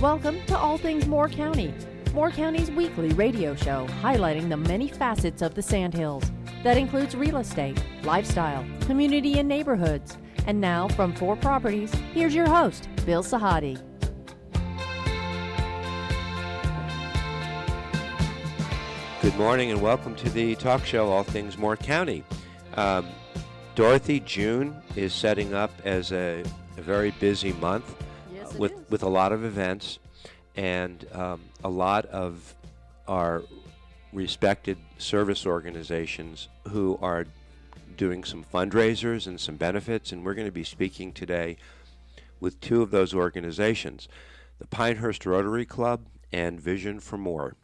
Welcome to All Things Moore County, Moore County's weekly radio show highlighting the many facets of the Sandhills. That includes real estate, lifestyle, community and neighborhoods. And now, from 4 Properties, here's your host, Bill Sahadi. Good morning and welcome to the talk show, All Things Moore County. Dorothy, June is setting up as a very busy month. Yes, with a lot of events, and a lot of our respected service organizations who are doing some fundraisers and some benefits, and we're going to be speaking today with 2 of those organizations, the Pinehurst Rotary Club and VISION4MOORE.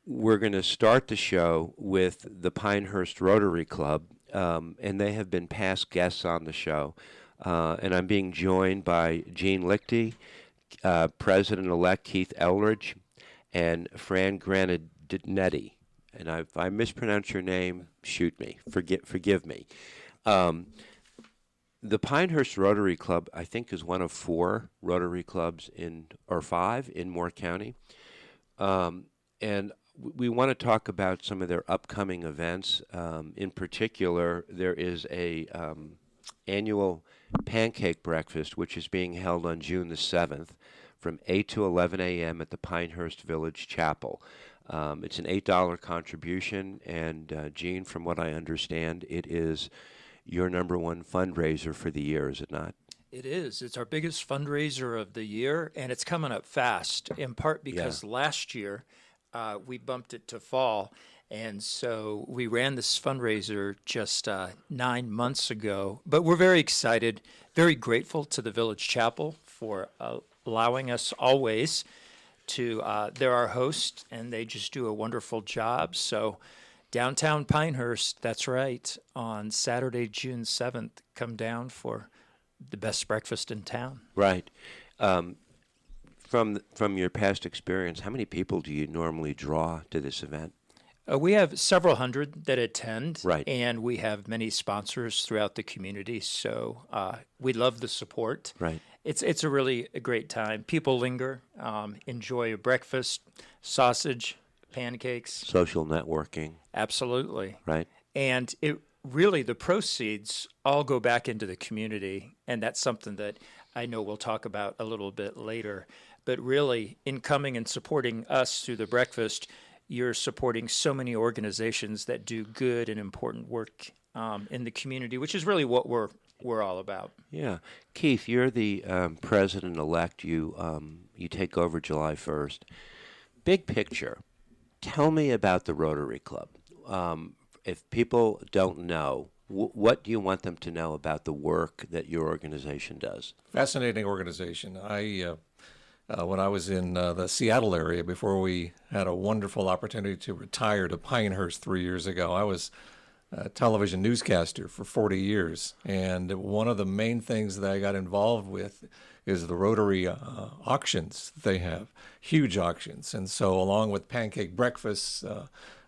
We're going to start the show with the Pinehurst Rotary Club, and they have been past guests on the show. And I'm being joined by Jean Liechty, President-elect Keith Eldridge, and Fran Grandinetti. And if I mispronounce your name, shoot me. Forgive me. The Pinehurst Rotary Club, I think, is one of 4 Rotary clubs or 5 in Moore County. And we want to talk about some of their upcoming events. In particular, there is a annual Pancake Breakfast, which is being held on June the 7th from 8 to 11 a.m. at the Pinehurst Village Chapel. It's an $8 contribution, and Jean, from what I understand, it is your number 1 fundraiser for the year, is it not? It is. It's our biggest fundraiser of the year, and it's coming up fast, in part because last year we bumped it to fall. And so we ran this fundraiser just 9 months ago. But we're very excited, very grateful to the Village Chapel for allowing us always to, they're our host, and they just do a wonderful job. So downtown Pinehurst, that's right, on Saturday, June 7th, come down for the best breakfast in town. Right. From your past experience, how many people do you normally draw to this event? We have several hundred that attend, right, and we have many sponsors throughout the community, so we love the support. Right. It's a really a great time. People linger, enjoy a breakfast, sausage, pancakes. Social networking. Absolutely. Right. And it really, the proceeds all go back into the community, and that's something that I know we'll talk about a little bit later. But really, in coming and supporting us through the breakfast, you're supporting so many organizations that do good and important work in the community, which is really what we're all about. Yeah. Keith, you're the president-elect. You take over July 1st. Big picture, tell me about the Rotary Club. If people don't know, what do you want them to know about the work that your organization does? Fascinating organization. When I was in the Seattle area, before we had a wonderful opportunity to retire to Pinehurst 3 years ago, I was a television newscaster for 40 years. And one of the main things that I got involved with is the Rotary auctions they have, huge auctions. And so along with Pancake Breakfast,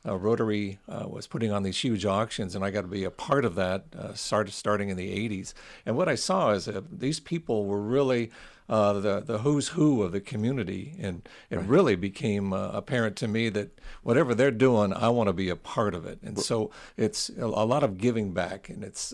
Rotary was putting on these huge auctions, and I got to be a part of that starting in the 80s. And what I saw is these people were really the who's who of the community, and it really became apparent to me that whatever they're doing, I want to be a part of it. And so it's a lot of giving back, and it's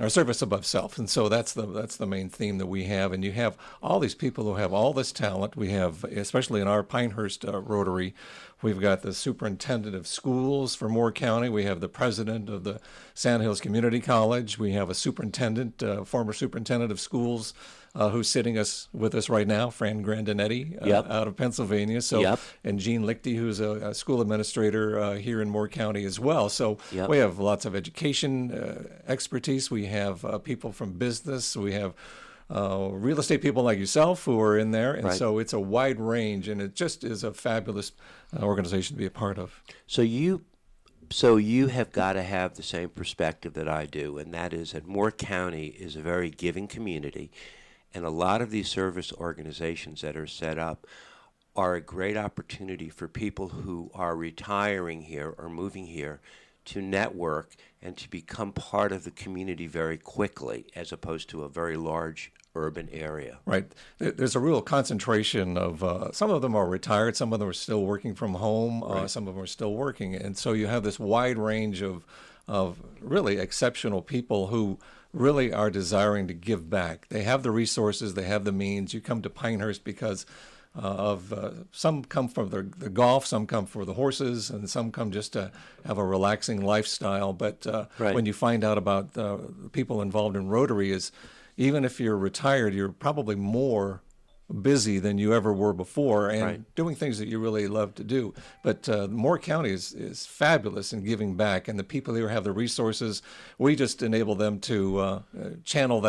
or service above self. And so that's the main theme that we have. And you have all these people who have all this talent. We have, especially in our Pinehurst Rotary, we've got the superintendent of schools for Moore County. We have the president of the Sandhills Community College. We have a superintendent, former superintendent of schools, who's sitting with us right now, Fran Grandinetti, out of Pennsylvania. So, and Jean Liechty, who's a school administrator here in Moore County as well. So we have lots of education expertise. We have people from business. We have real estate people like yourself who are in there. And so it's a wide range, and it just is a fabulous organization to be a part of. So you have got to have the same perspective that I do, and that is that Moore County is a very giving community. And a lot of these service organizations that are set up are a great opportunity for people who are retiring here or moving here to network and to become part of the community very quickly, as opposed to a very large urban area. Right. There's a real concentration of, some of them are retired, some of them are still working from home, some of them are still working. And so you have this wide range of really exceptional people who really are desiring to give back. They have the resources, they have the means. You come to Pinehurst because some come for the golf, some come for the horses, and some come just to have a relaxing lifestyle. But when you find out about the people involved in Rotary, is even if you're retired, you're probably more busy than you ever were before and doing things that you really love to do. But Moore County is fabulous in giving back, and the people here have the resources. We just enable them to channel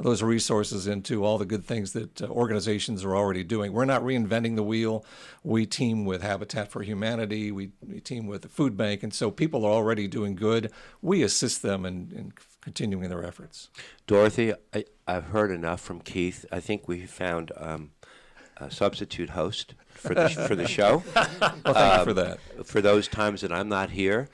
those resources into all the good things that organizations are already doing. We're not reinventing the wheel. We team with Habitat for Humanity. We team with the food bank, and so people are already doing good. We assist them in continuing their efforts. Dorothy, I've heard enough from Keith. I think we found a substitute host for the show. Well, thank you for that. For those times that I'm not here.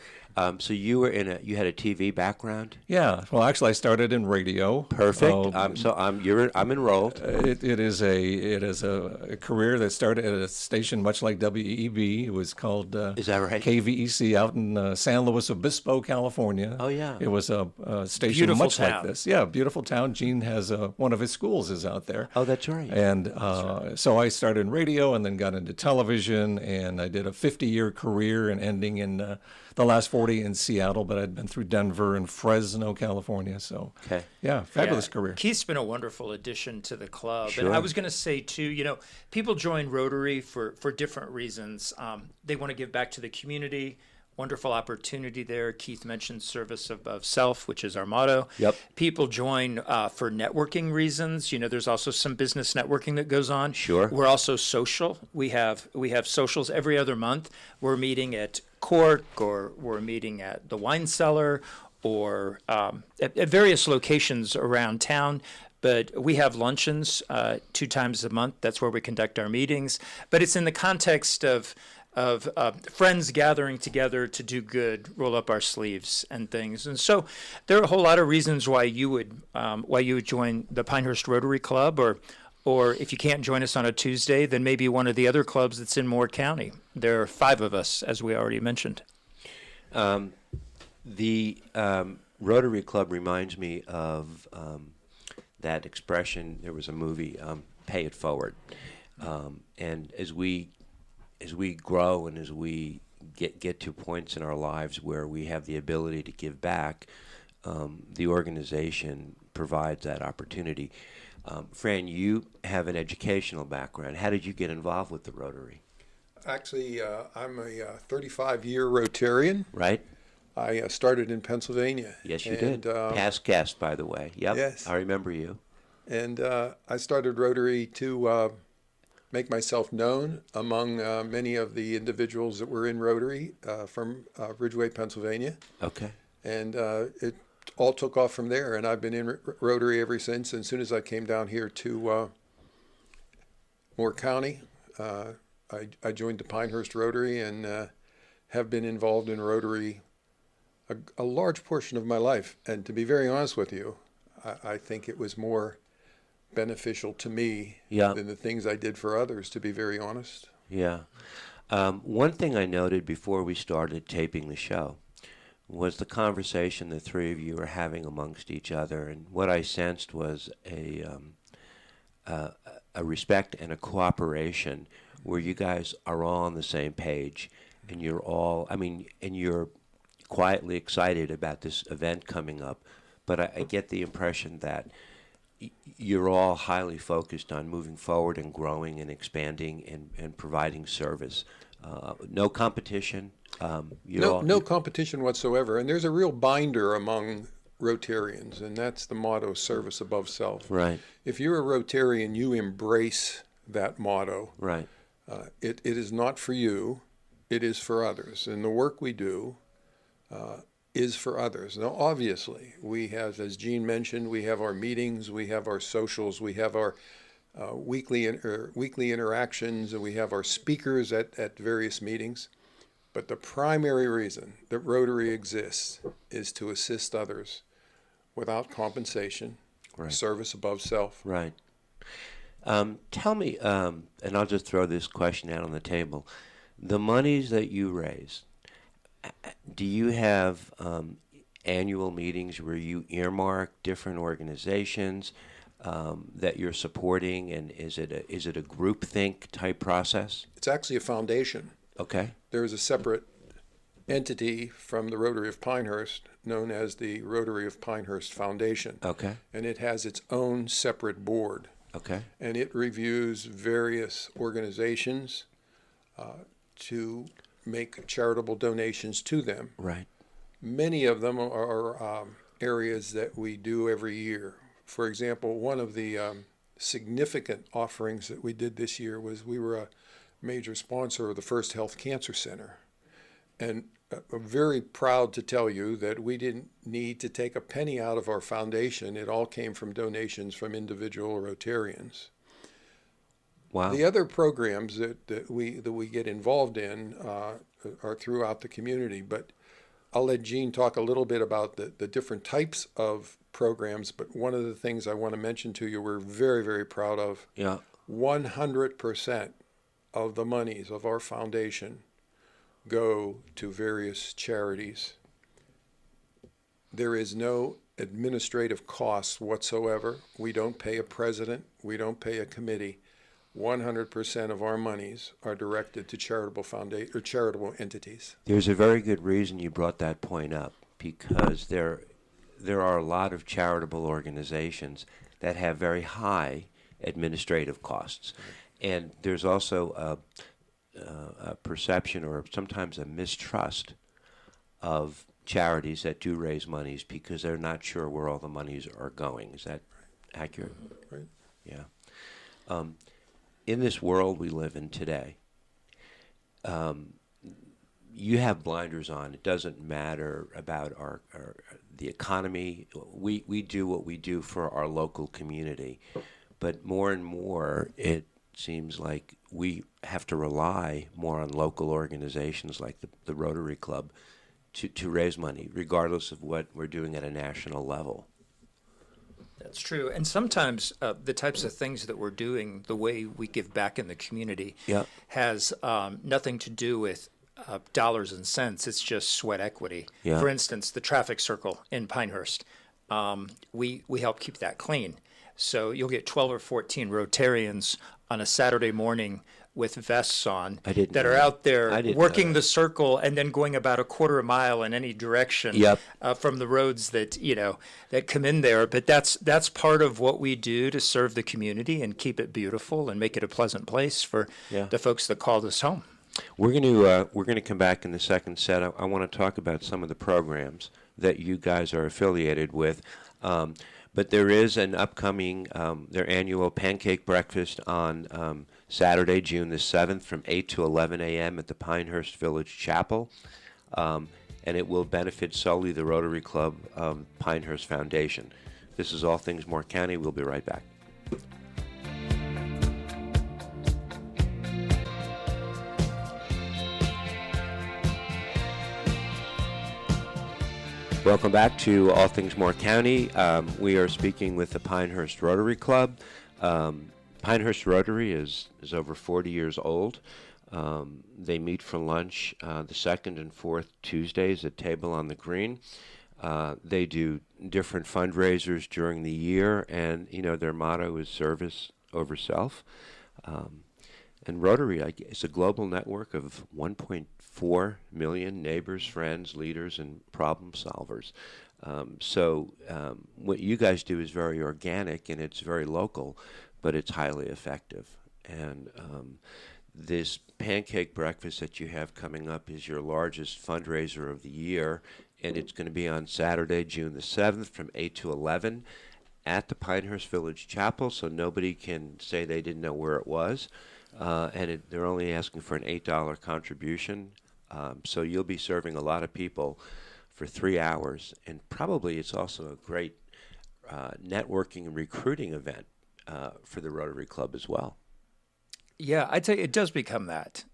So you had a TV background? Yeah. Well, actually, I started in radio. Perfect. I'm enrolled. It is a career that started at a station much like WEB. It was called Is that right? KVEC out in San Luis Obispo, California. Oh yeah. It was a station Beautiful much town. like this. Yeah, beautiful town. Gene has one of his schools is out there. Oh, that's right. And so I started in radio and then got into television, and I did a 50-year career and ending in the last 40 in Seattle, but I'd been through Denver and Fresno, California. So, yeah, fabulous career. Keith's been a wonderful addition to the club. Sure. And I was going to say, too, people join Rotary for different reasons. They want to give back to the community. Wonderful opportunity there. Keith mentioned service above self, which is our motto. Yep. People join for networking reasons. There's also some business networking that goes on. Sure. We're also social. We have socials every other month. We're meeting at Cork, or we're meeting at the wine cellar, or at various locations around town. But we have luncheons 2 times a month. That's where we conduct our meetings. But it's in the context of friends gathering together to do good, roll up our sleeves and things. And so there are a whole lot of reasons why you would join the Pinehurst Rotary Club, or if you can't join us on a Tuesday, then maybe one of the other clubs that's in Moore County. There are 5 of us, as we already mentioned. The Rotary Club reminds me of that expression. There was a movie, Pay It Forward. And as we grow and as we get to points in our lives where we have the ability to give back, the organization provides that opportunity. Fran, you have an educational background. How did you get involved with the Rotary? Actually, I'm a 35-year Rotarian. Right? I started in Pennsylvania. Yes, you did. Past guest, by the way. Yep. Yes. I remember you. And I started Rotary to make myself known among many of the individuals that were in Rotary from Ridgeway, Pennsylvania. Okay. And it all took off from there, and I've been in Rotary ever since. And as soon as I came down here to Moore County, I joined the Pinehurst Rotary and have been involved in Rotary a large portion of my life. And to be very honest with you, I think it was more beneficial to me than the things I did for others, to be very honest. Yeah. One thing I noted before we started taping the show was the conversation the 3 of you were having amongst each other, and what I sensed was a respect and a cooperation where you guys are all on the same page, and you're quietly excited about this event coming up, but I get the impression that you're all highly focused on moving forward and growing and expanding and providing service. No competition. No competition whatsoever. And there's a real binder among Rotarians, and that's the motto, service above self. Right. If you're a Rotarian, you embrace that motto. Right. It is not for you, it is for others. And the work we do is for others. Now, obviously, we have, as Gene mentioned, we have our meetings, we have our socials, we have our weekly interactions, and we have our speakers at various meetings. But the primary reason that Rotary exists is to assist others without compensation, service above self. Right. Tell me, and I'll just throw this question out on the table. The monies that you raise, do you have annual meetings where you earmark different organizations that you're supporting, and is it a groupthink type process? It's actually a foundation. Okay. There is a separate entity from the Rotary of Pinehurst known as the Rotary of Pinehurst Foundation. Okay. And it has its own separate board. Okay. And it reviews various organizations to make charitable donations to them. Right. Many of them are areas that we do every year. For example, one of the significant offerings that we did this year was we were a major sponsor of the First Health Cancer Center. And I'm very proud to tell you that we didn't need to take a penny out of our foundation. It all came from donations from individual Rotarians. Wow. The other programs that we get involved in are throughout the community, but I'll let Jean talk a little bit about the different types of programs, but one of the things I want to mention to you we're very, very proud of, 100% of the monies of our foundation go to various charities. There is no administrative costs whatsoever. We don't pay a president. We don't pay a committee. 100% of our monies are directed to charitable entities. There's a very good reason you brought that point up, because there are a lot of charitable organizations that have very high administrative costs. And there's also a perception or sometimes a mistrust of charities that do raise monies because they're not sure where all the monies are going. Is that accurate? Right. Yeah. In this world we live in today, you have blinders on. It doesn't matter about the economy. We do what we do for our local community. But more and more, it seems like we have to rely more on local organizations like the Rotary Club to raise money, regardless of what we're doing at a national level. That's true. And sometimes the types of things that we're doing, the way we give back in the community, has nothing to do with dollars and cents. It's just sweat equity. Yeah. For instance, the traffic circle in Pinehurst, we help keep that clean. So you'll get 12 or 14 Rotarians on a Saturday morning with vests on that are out there working the circle and then going about a quarter mile in any direction from the roads that that come in there. But that's part of what we do to serve the community and keep it beautiful and make it a pleasant place for the folks that called us home. We're going to come back in the second set. I want to talk about some of the programs that you guys are affiliated with. But there is an upcoming, their annual Pancake Breakfast on Saturday, June the 7th from 8 to 11 a.m. at the Pinehurst Village Chapel. And it will benefit solely the Rotary Club of Pinehurst Foundation. This is All Things Moore County. We'll be right back. Welcome back to All Things Moore County. We are speaking with the Pinehurst Rotary Club. Pinehurst Rotary is over 40 years old. They meet for lunch the second and fourth Tuesdays at Table on the Green. They do different fundraisers during the year, and their motto is service over self. And Rotary is a global network of 1.4 million neighbors, friends, leaders, and problem solvers. So what you guys do is very organic and it's very local, but it's highly effective. And this Pancake Breakfast that you have coming up is your largest fundraiser of the year, and it's going to be on Saturday, June the 7th from 8 to 11 at the Pinehurst Village Chapel, so nobody can say they didn't know where it was. And they're only asking for an $8 contribution. So you'll be serving a lot of people for 3 hours. And probably it's also a great networking and recruiting event for the Rotary Club as well. Yeah, I'd say it does become that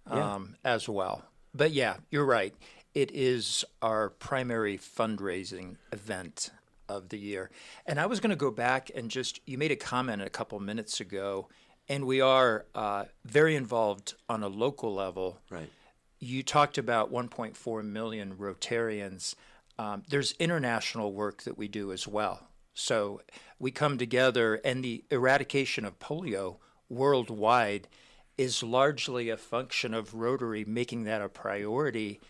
as well. But yeah, you're right. It is our primary fundraising event of the year. And I was going to go back and you made a comment a couple minutes ago, and we are very involved on a local level. Right. You talked about 1.4 million Rotarians. There's international work that we do as well. So we come together, and the eradication of polio worldwide is largely a function of Rotary making that a priority,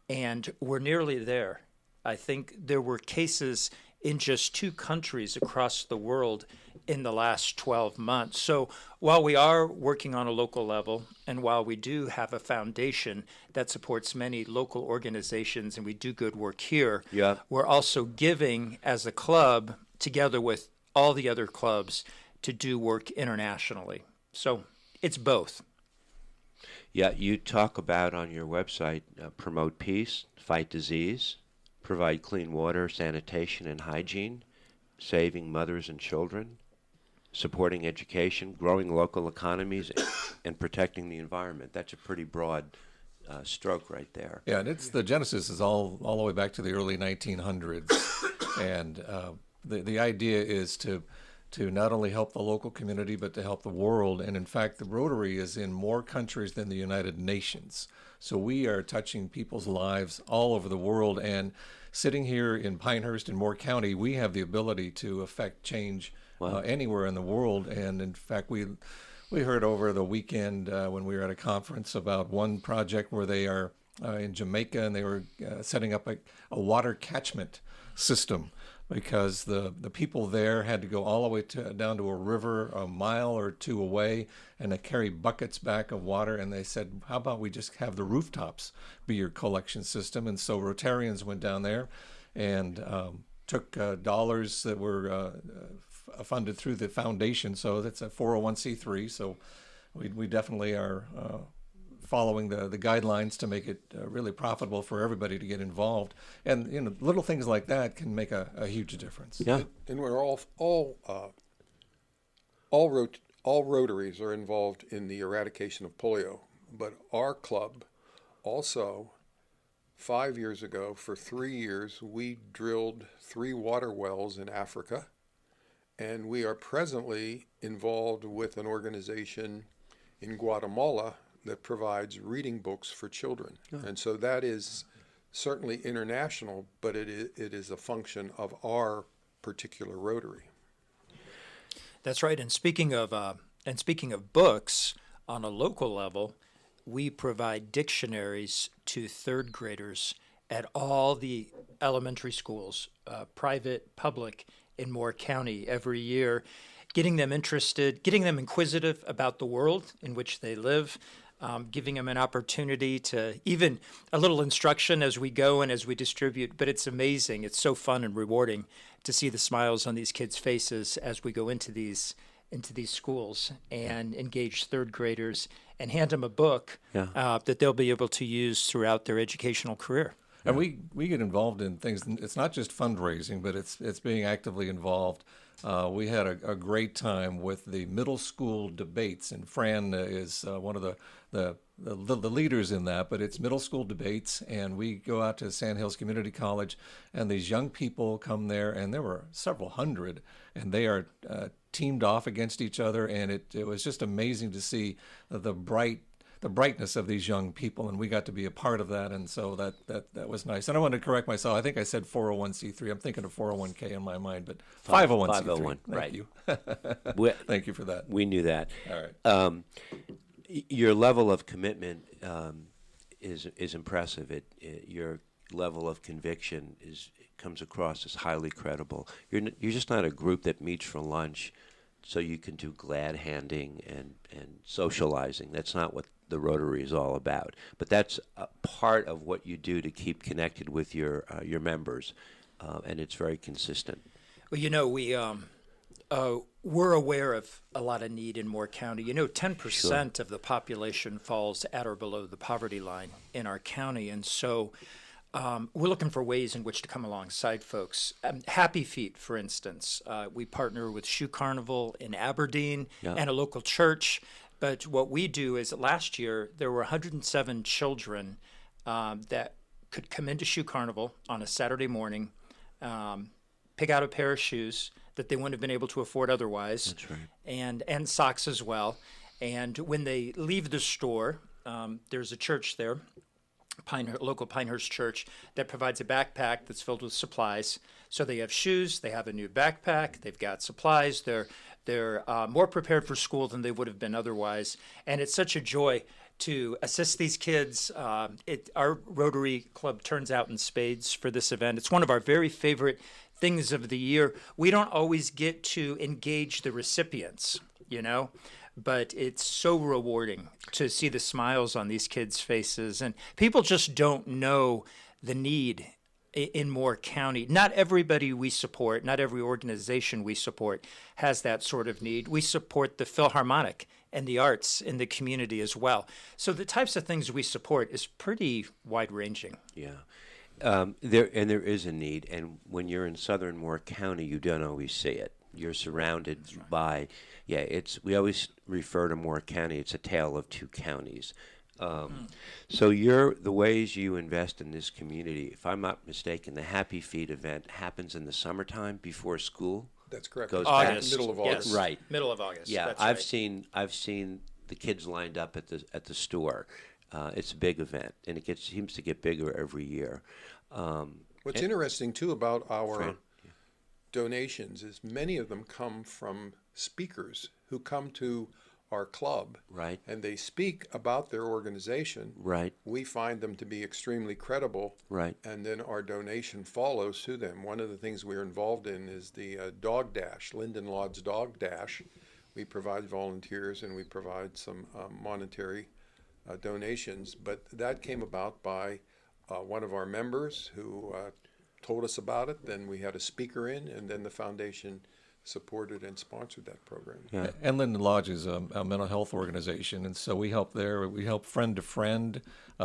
and we're nearly there. I think there were cases in just 2 countries across the world in the last 12 months. So while we are working on a local level, and while we do have a foundation that supports many local organizations and we do good work here, we're also giving as a club together with all the other clubs to do work internationally. So it's both. Yeah, you talk about on your website, promote peace, fight disease, provide clean water, sanitation, and hygiene, saving mothers and children, supporting education, growing local economies, and protecting the environment. That's a pretty broad stroke right there. Yeah, and the genesis is all the way back to the early 1900s, and the idea is to not only help the local community, but to help the world. And in fact, the Rotary is in more countries than the United Nations. So we are touching people's lives all over the world. And sitting here in Pinehurst and Moore County, we have the ability to affect change anywhere in the world. And in fact, we heard over the weekend when we were at a conference about one project where they are in Jamaica, and they were setting up a water catchment system, because the people there had to go all the way down to a river a mile or 2 away and to carry buckets back of water. And they said, how about we just have the rooftops be your collection system? And so Rotarians went down there and took dollars that were funded through the foundation. So that's a 401c3. So we definitely are following the guidelines to make it really profitable for everybody to get involved. And little things like that can make a huge difference. Yeah. And we're all Rotaries are involved in the eradication of polio, but our club also, 5 years ago, for 3 years, we drilled 3 water wells in Africa, and we are presently involved with an organization in Guatemala that provides reading books for children. And so that is certainly international, but it is a function of our particular Rotary. That's right. And speaking of books, on a local level, we provide dictionaries to 3rd graders at all the elementary schools, private, public, in Moore County every year, getting them interested, getting them inquisitive about the world in which they live, giving them an opportunity to even a little instruction as we go and as we distribute. But it's amazing. It's so fun and rewarding to see the smiles on these kids' faces as we go into these schools and engage 3rd graders and hand them a book that they'll be able to use throughout their educational career. And we get involved in things. It's not just fundraising, but it's being actively involved. We had a great time with the middle school debates, and Fran is one of the leaders in that, but it's middle school debates, and we go out to Sand Hills Community College, and these young people come there, and there were several hundred, and they are teamed off against each other, and it was just amazing to see the brightness of these young people, and we got to be a part of that, and so that was nice. And I wanted to correct myself. I think I said 401c3. I'm thinking of 401k in my mind, but 501c3. 501, Thank right. you. Thank you for that. We knew that. All right. Your level of commitment is impressive. Your level of conviction comes across as highly credible. You're just not a group that meets for lunch so you can do glad handing and socializing. That's not what the Rotary is all about. But that's a part of what you do to keep connected with your members, and it's very consistent. Well, we're aware of a lot of need in Moore County. 10% of the population falls at or below the poverty line in our county, and so we're looking for ways in which to come alongside folks. Happy Feet, for instance, we partner with Shoe Carnival in Aberdeen and a local church. But what we do is last year there were 107 children that could come into Shoe Carnival on a Saturday morning, pick out a pair of shoes that they wouldn't have been able to afford otherwise. That's right. And socks as well. And when they leave the store, there's a church there, local Pinehurst church, that provides a backpack that's filled with supplies. So they have shoes, they have a new backpack, they've got supplies. They're more prepared for school than they would have been otherwise. And it's such a joy to assist these kids. Our Rotary Club turns out in spades for this event. It's one of our very favorite things of the year. We don't always get to engage the recipients, but it's so rewarding to see the smiles on these kids' faces. And people just don't know the need in Moore County. Not everybody we support, not every organization we support has that sort of need. We support the Philharmonic and the arts in the community as well. So the types of things we support is pretty wide-ranging. Yeah. There is a need, and when you're in southern Moore County, you don't always see it. You're surrounded by, we always refer to Moore County, it's a tale of two counties. So the ways you invest in this community, if I'm not mistaken, the Happy Feet event happens in the summertime before school. That's correct. Goes August. Middle of August. Yes. Right. Middle of August. Yeah, That's I've right. seen the kids lined up at the store. It's a big event, and seems to get bigger every year. What's interesting too about our Fran, donations is many of them come from speakers who come to our club, Right. and they speak about their organization. Right. We find them to be extremely credible, Right. and then our donation follows to them. One of the things we're involved in is the Dog Dash, Linden Lod's Dog Dash. We provide volunteers and we provide some monetary donations, but that came about by one of our members who told us about it. Then we had a speaker in, and then the foundation supported and sponsored that program. Yeah. And Linden Lodge is a mental health organization, and so we help there. We help Friend to Friend.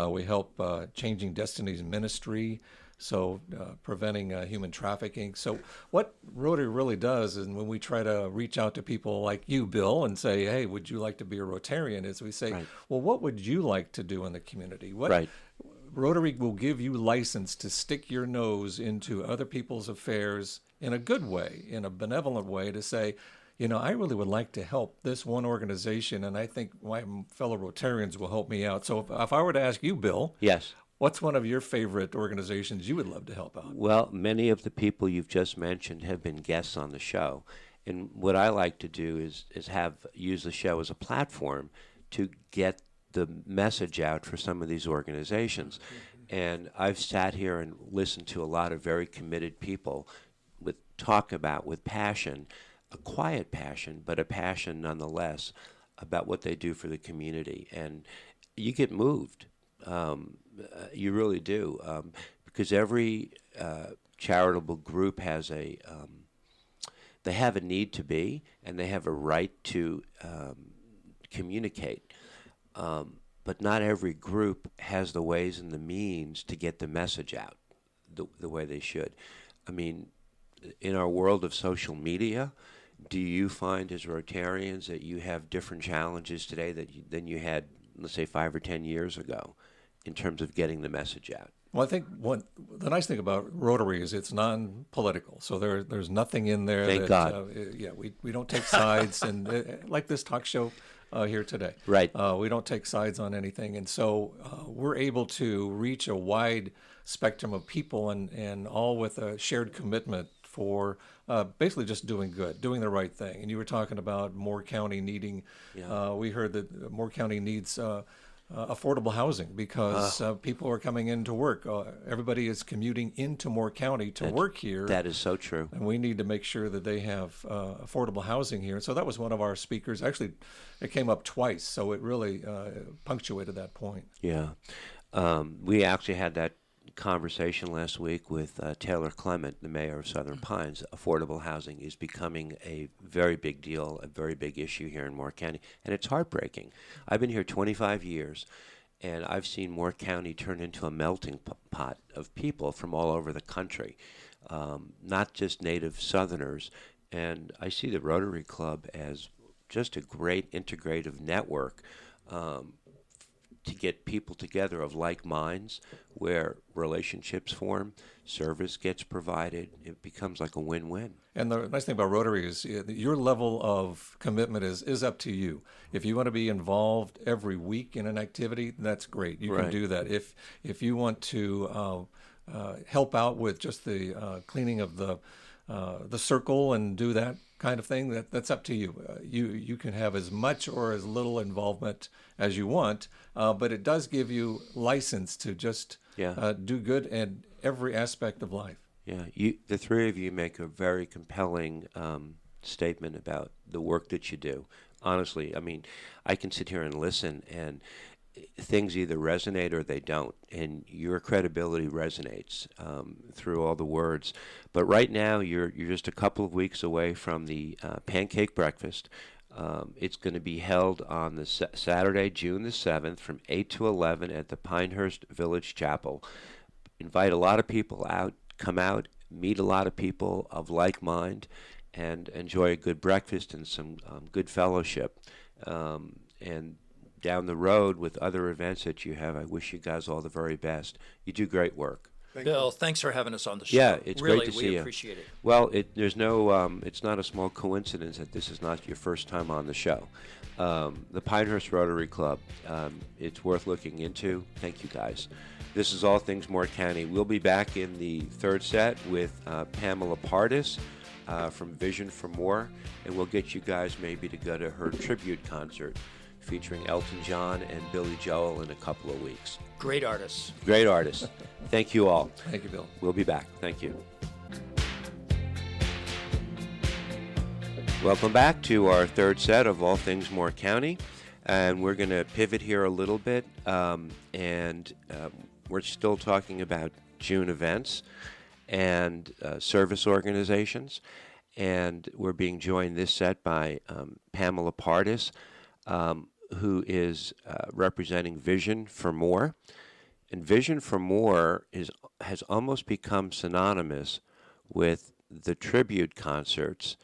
We help Changing Destinies Ministry, so preventing human trafficking. So what Rotary really does is when we try to reach out to people like you, Bill, and say, hey, would you like to be a Rotarian, is we say, Right. well, what would you like to do in the community? Right. Rotary will give you license to stick your nose into other people's affairs in a good way, in a benevolent way, to say, I really would like to help this one organization, and I think my fellow Rotarians will help me out. So if I were to ask you, Bill, Yes. what's one of your favorite organizations you would love to help out? Well, many of the people you've just mentioned have been guests on the show, and what I like to do is use the show as a platform to get the message out for some of these organizations. And I've sat here and listened to a lot of very committed people talk about with passion, a quiet passion, but a passion nonetheless about what they do for the community. And you get moved. You really do. Because every charitable group has they have a need to be, and they have a right to communicate. But not every group has the ways and the means to get the message out the way they should. I mean, in our world of social media, do you find as Rotarians that you have different challenges today than you had, let's say, 5 or 10 years ago in terms of getting the message out? Well, I think the nice thing about Rotary is it's non-political, so there's nothing in there. Thank God. We don't take sides, and like this talk show here today. Right. We don't take sides on anything, and so we're able to reach a wide spectrum of people, and all with a shared commitment for basically just doing good, doing the right thing. And you were talking about Moore County needing. We heard that Moore County needs affordable housing because people are coming in to work. Everybody is commuting into Moore County to work here. That is so true. And we need to make sure that they have affordable housing here. So that was one of our speakers. Actually, it came up twice, so it really punctuated that point. Yeah. We actually had that conversation last week with Taylor Clement, the mayor of Southern Pines. Affordable housing is becoming a very big deal, a very big issue here in Moore County, and it's heartbreaking. I've been here 25 years, and I've seen Moore County turn into a melting pot of people from all over the country, not just native Southerners. And I see the Rotary Club as just a great integrative network to get people together of like minds, where relationships form, service gets provided. It becomes like a win-win. And the nice thing about Rotary is your level of commitment is up to you. If you want to be involved every week in an activity, that's great. You can Right. do that. If you want to help out with just the cleaning of the circle and do that kind of thing, that's up to you. You can have as much or as little involvement as you want, but it does give you license to just do good in every aspect of life. Yeah, the three of you make a very compelling statement about the work that you do. Honestly, I mean, I can sit here and listen, and things either resonate or they don't, and your credibility resonates through all the words. But right now, you're just a couple of weeks away from the Pancake Breakfast. It's going to be held on the Saturday, June the 7th, from 8 to 11 at the Pinehurst Village Chapel. Invite a lot of people out. Come out, meet a lot of people of like mind, and enjoy a good breakfast and some good fellowship. And down the road with other events that you have, I wish you guys all the very best. You do great work. Bill, thanks for having us on the show. Yeah, it's really, great to see we you. appreciate it. Well, there's no, it's not a small coincidence that this is not your first time on the show. The Pinehurst Rotary Club, it's worth looking into. Thank you, guys. This is All Things Moore County. We'll be back in the third set with Pamela Partis from VISION4MOORE, and we'll get you guys maybe to go to her tribute concert featuring Elton John and Billy Joel in a couple of weeks. Great artists. Great artists. Thank you all. Thank you, Bill. We'll be back. Thank you. Welcome back to our third set of All Things Moore County. And we're going to pivot here a little bit. We're still talking about June events and service organizations. And we're being joined this set by Pamela Partis, who is representing VISION4MOORE. And VISION4MOORE has almost become synonymous with the tribute concerts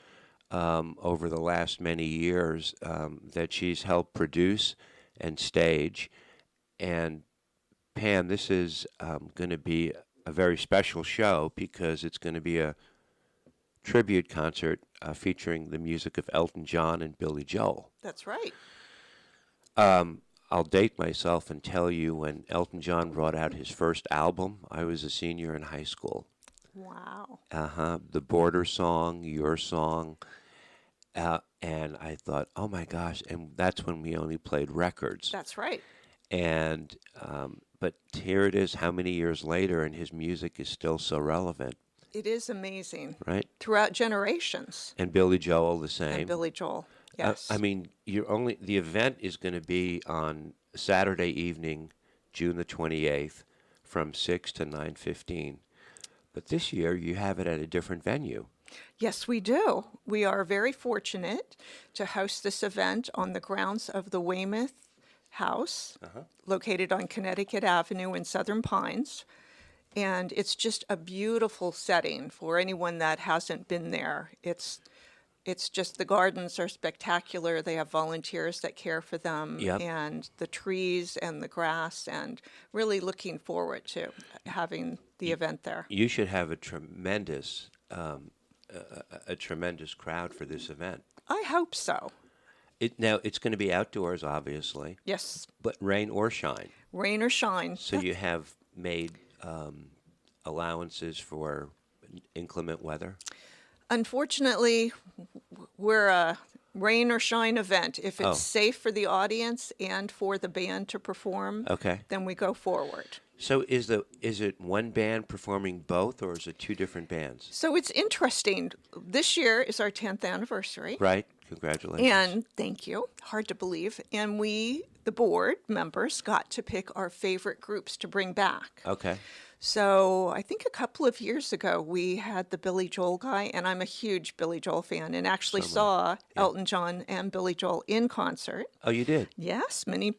over the last many years that she's helped produce and stage. And Pam, this is going to be a very special show because it's going to be a tribute concert featuring the music of Elton John and Billy Joel. That's right. I'll date myself and tell you when Elton John brought out his first album, I was a senior in high school. Wow. The Border Song, Your Song. And I thought, oh my gosh, and that's when we only played records. That's right. And but here it is, how many years later, and his music is still so relevant. It is amazing. Right? Throughout generations. And Billy Joel the same. And Billy Joel, yes. I mean, the event is going to be on Saturday evening, June the 28th, from 6 to 9:15. But this year, you have it at a different venue. Yes, we do. We are very fortunate to host this event on the grounds of the Weymouth House, located on Connecticut Avenue in Southern Pines. And it's just a beautiful setting for anyone that hasn't been there. It's just, the gardens are spectacular. They have volunteers that care for them. Yep. And the trees and the grass, and really looking forward to having the event there. You should have a tremendous crowd for this event. I hope so. Now, it's going to be outdoors, obviously, Yes, but rain or shine. rain or shine. So you have made allowances for inclement weather? Unfortunately, we're a rain or shine event. If it's safe for the audience and for the band to perform, Okay. then we go forward. So is it one band performing both, or is it two different bands? So it's interesting. This year is our 10th anniversary. Right. Congratulations. And thank you. Hard to believe. And we, the board members, got to pick our favorite groups to bring back. Okay. So I think a couple of years ago, we had the Billy Joel guy, and I'm a huge Billy Joel fan, and actually saw Elton John and Billy Joel in concert. Oh, you did? Yes, many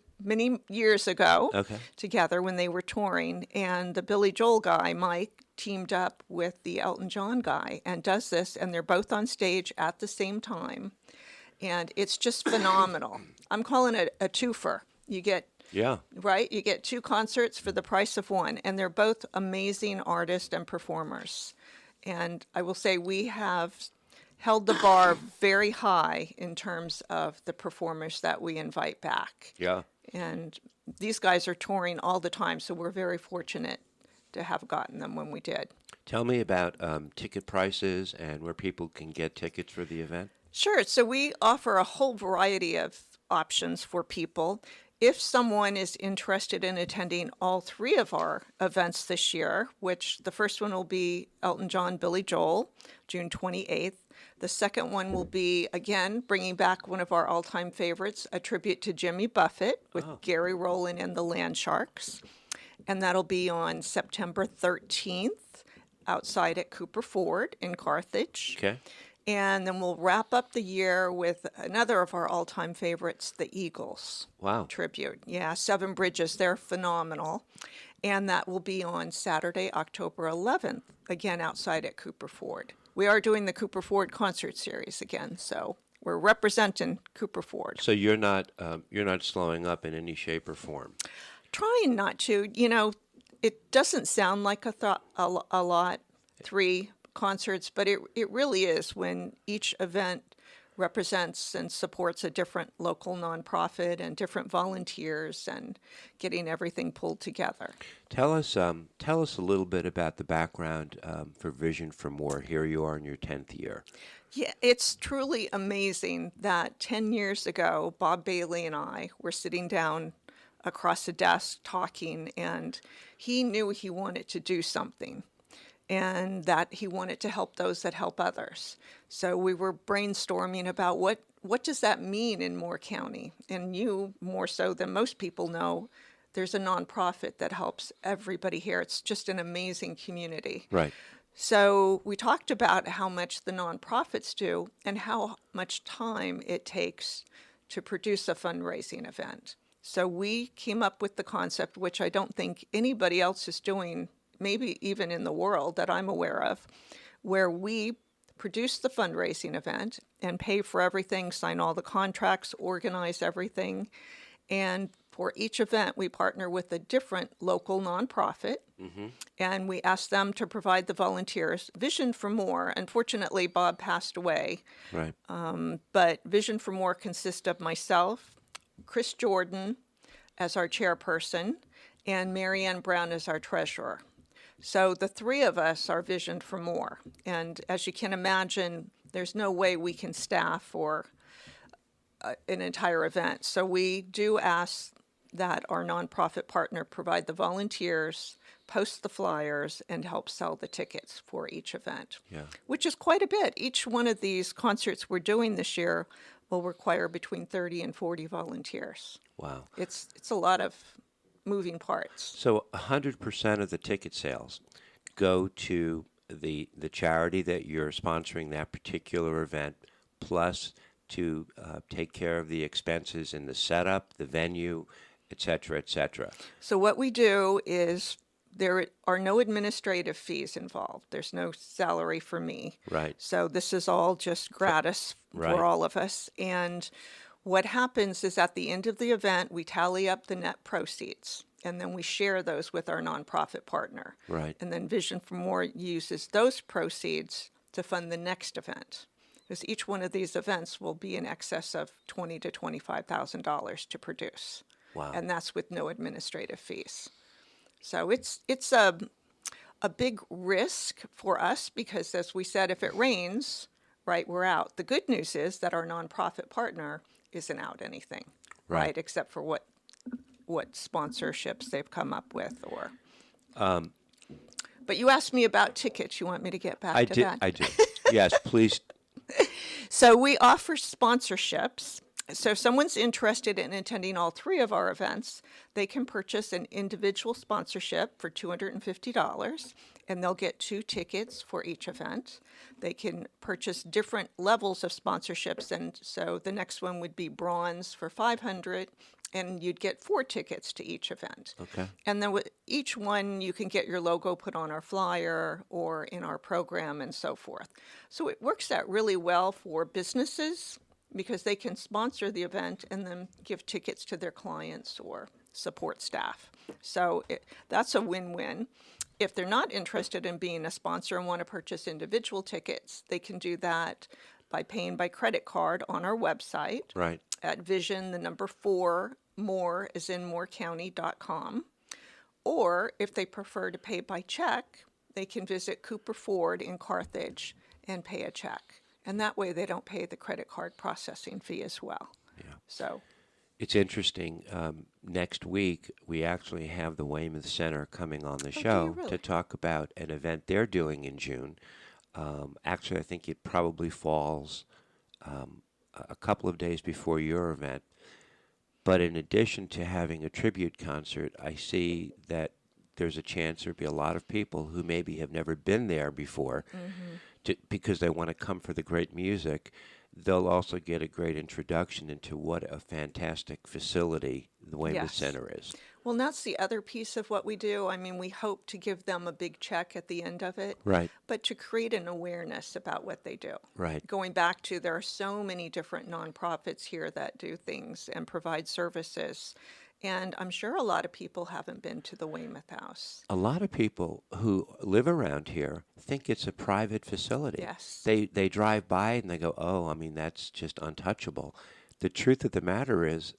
years ago, together when they were touring. And the Billy Joel guy, Mike, teamed up with the Elton John guy and does this, and they're both on stage at the same time. And it's just phenomenal. I'm calling it a twofer. You get Yeah. Right? You get 2 concerts for the price of 1, and they're both amazing artists and performers. And I will say we have held the bar very high in terms of the performers that we invite back. Yeah. And these guys are touring all the time, so we're very fortunate to have gotten them when we did. Tell me about ticket prices and where people can get tickets for the event. Sure. So we offer a whole variety of options for people. If someone is interested in attending all 3 of our events this year, which the first one will be Elton John, Billy Joel, June 28th. The second one will be, again, bringing back one of our all-time favorites, a tribute to Jimmy Buffett with Gary Rowland and the Land Sharks. And that'll be on September 13th outside at Cooper Ford in Carthage. Okay. And then we'll wrap up the year with another of our all-time favorites, the Eagles. Wow. Tribute. Yeah, Seven Bridges. They're phenomenal. And that will be on Saturday, October 11th, again outside at Cooper Ford. We are doing the Cooper Ford concert series again, so we're representing Cooper Ford. So you're not slowing up in any shape or form. Trying not to. It doesn't sound like a lot, 3 concerts, but it really is when each event represents and supports a different local nonprofit and different volunteers and getting everything pulled together. Tell us a little bit about the background for Vision for More. Here you are in your 10th year. Yeah, it's truly amazing that 10 years ago, Bob Baillie and I were sitting down across a desk talking, and he knew he wanted to do something, and that he wanted to help those that help others. So we were brainstorming about what does that mean in Moore County? And you, more so than most people know, there's a nonprofit that helps everybody here. It's just an amazing community. Right. So we talked about how much the nonprofits do and how much time it takes to produce a fundraising event. So we came up with the concept, which I don't think anybody else is doing, maybe even in the world that I'm aware of, where we produce the fundraising event and pay for everything, sign all the contracts, organize everything. And for each event, we partner with a different local nonprofit, and we ask them to provide the volunteers. Vision for More, unfortunately, Bob passed away, Right. but Vision for More consists of myself, Chris Jordan as our chairperson, and Marianne Brown as our treasurer. So the 3 of us are Vision for More. And as you can imagine, there's no way we can staff for an entire event. So we do ask that our nonprofit partner provide the volunteers, post the flyers, and help sell the tickets for each event, which is quite a bit. Each one of these concerts we're doing this year will require between 30 and 40 volunteers. Wow. It's a lot of moving parts. So 100% of the ticket sales go to the charity that you're sponsoring that particular event, plus to take care of the expenses in the setup, the venue, et cetera, et cetera. So what we do is there are no administrative fees involved. There's no salary for me. Right. So this is all just gratis Right. for all of us. And what happens is at the end of the event, we tally up the net proceeds, and then we share those with our nonprofit partner. Right. And then Vision for More uses those proceeds to fund the next event, because each one of these events will be in excess of $20,000 to $25,000 to produce. Wow. And that's with no administrative fees. So it's a big risk for us because, as we said, if it rains, right, we're out. The good news is that our nonprofit partner isn't out anything, right, except for what sponsorships they've come up with, or. But you asked me about tickets. You want me to get back to that? I did. Yes, please. So we offer sponsorships. So if someone's interested in attending all 3 of our events, they can purchase an individual sponsorship for $250, and they'll get 2 tickets for each event. They can purchase different levels of sponsorships, and so the next one would be bronze for $500, and you'd get 4 tickets to each event. Okay. And then with each one, you can get your logo put on our flyer or in our program and so forth. So it works out really well for businesses, because they can sponsor the event and then give tickets to their clients or support staff. So that's a win-win. If they're not interested in being a sponsor and want to purchase individual tickets, they can do that by paying by credit card on our website Right. at VISION4MOORE as in moorecounty.com. Or if they prefer to pay by check, they can visit Cooper Ford in Carthage and pay a check. And that way they don't pay the credit card processing fee as well. Yeah. So It's interesting. Next week, we actually have the Weymouth Center coming on the do you show really? to talk about an event they're doing in June. Actually, I think it probably falls a couple of days before your event. But in addition to having a tribute concert, I see that there's a chance there'll be a lot of people who maybe have never been there before because they want to come for the great music. They'll also get a great introduction into what a fantastic facility the Weymouth Yes. Center is. well, and that's the other piece of what we do. I mean, we hope to give them a big check at the end of it, Right, but to create an awareness about what they do. right. Going back to, there are so many different nonprofits here that do things and provide services. And I'm sure a lot of people haven't been to the Weymouth House. A lot of people who live around here think it's a private facility. Yes. They drive by it and they go, oh, I mean, that's just untouchable. The truth of the matter is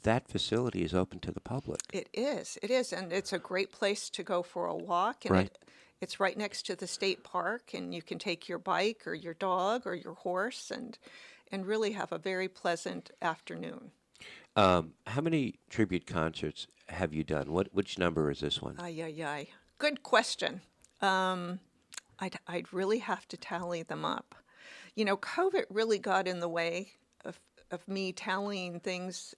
that facility is open to the public. It is, and it's a great place to go for a walk. And Right. it's right next to the state park, and you can take your bike or your dog or your horse and really have a very pleasant afternoon. How many tribute concerts have you done? Which number is this one? Ay. Good question. I'd really have to tally them up. You know, COVID really got in the way of me tallying things.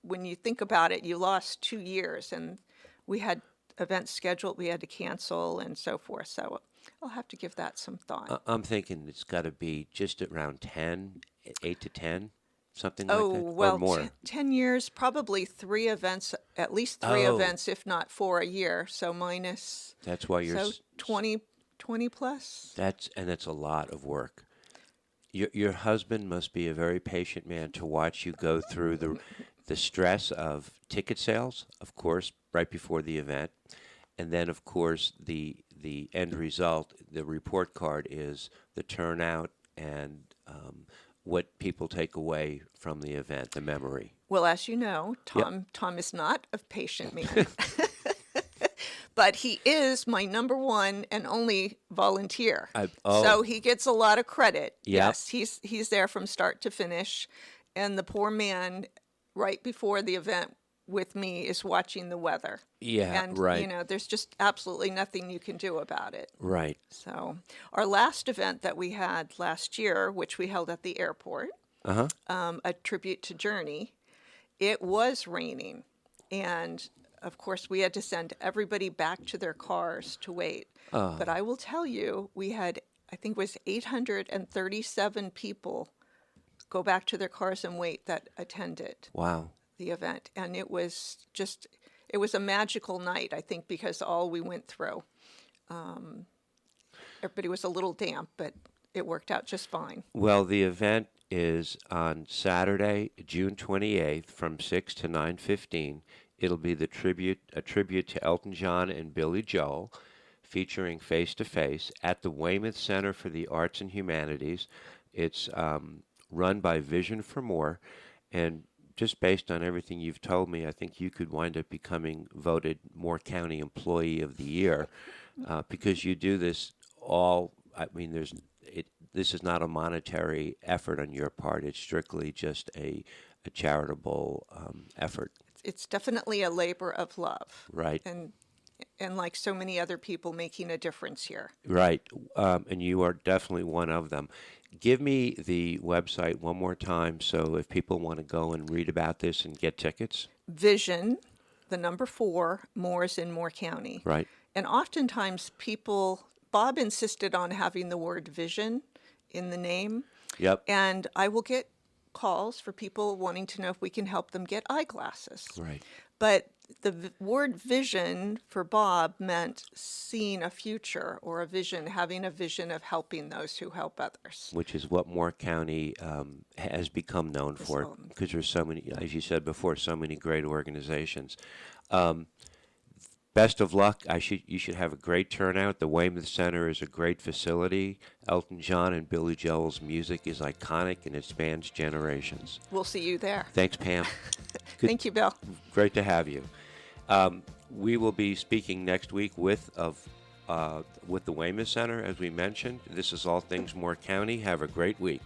When you think about it, you lost 2 years, and we had events scheduled we had to cancel and so forth. So I'll have to give that some thought. I'm thinking it's got to be just around 10, 8 to 10, something like that, Well, or more. 10 years, probably 3 events, at least 3 Oh. events, if not 4 a year. So minus, That's why you're. so 20 plus. That's a lot of work. Your husband must be a very patient man to watch you go through the stress of ticket sales, of course, right before the event, and then of course the end result, the report card is the turnout and what people take away from the event, the memory. Well, as you know, Tom is not a patient man. But he is my number one and only volunteer. So he gets a lot of credit. Yep. Yes, he's there from start to finish. And the poor man, right before the event with me, is watching the weather. Yeah, And, right. you know, there's just absolutely nothing you can do about it. Right. So our last event that we had last year, which we held at the airport, a tribute to Journey, it was raining. And of course, we had to send everybody back to their cars to wait. But I will tell you, we had, I think it was 837 people go back to their cars and wait that attended Wow. the event. And it was a magical night, I think, because all we went through. Everybody was a little damp, but it worked out just fine. Well, the event is on Saturday, June 28th from 6 to 9:15. It'll be a tribute to Elton John and Billy Joel, featuring Face to Face at the Weymouth Center for the Arts and Humanities. It's run by VISION4MOORE, and just based on everything you've told me, I think you could wind up becoming voted Moore County Employee of the Year because you do this all. I mean, this is not a monetary effort on your part. It's strictly just a charitable effort. It's definitely a labor of love. Right. And like so many other people, making a difference here. Right. And you are definitely one of them. Give me the website one more time so if people want to go and read about this and get tickets. Vision, the number 4, Moore's in Moore County. Right. And oftentimes Bob insisted on having the word vision in the name. Yep. And I will get calls for people wanting to know if we can help them get eyeglasses. Right. But the word vision for Bob meant seeing a future or a vision, having a vision of helping those who help others. Which is what Moore County has become known for, because there's so many, as you said before, so many great organizations. Best of luck. You should have a great turnout. The Weymouth Center is a great facility. Elton John and Billy Joel's music is iconic and it spans generations. We'll see you there. Thanks, Pam. Thank you, Bill. Great to have you. We will be speaking next week with the Weymouth Center, as we mentioned. This is All Things Moore County. Have a great week.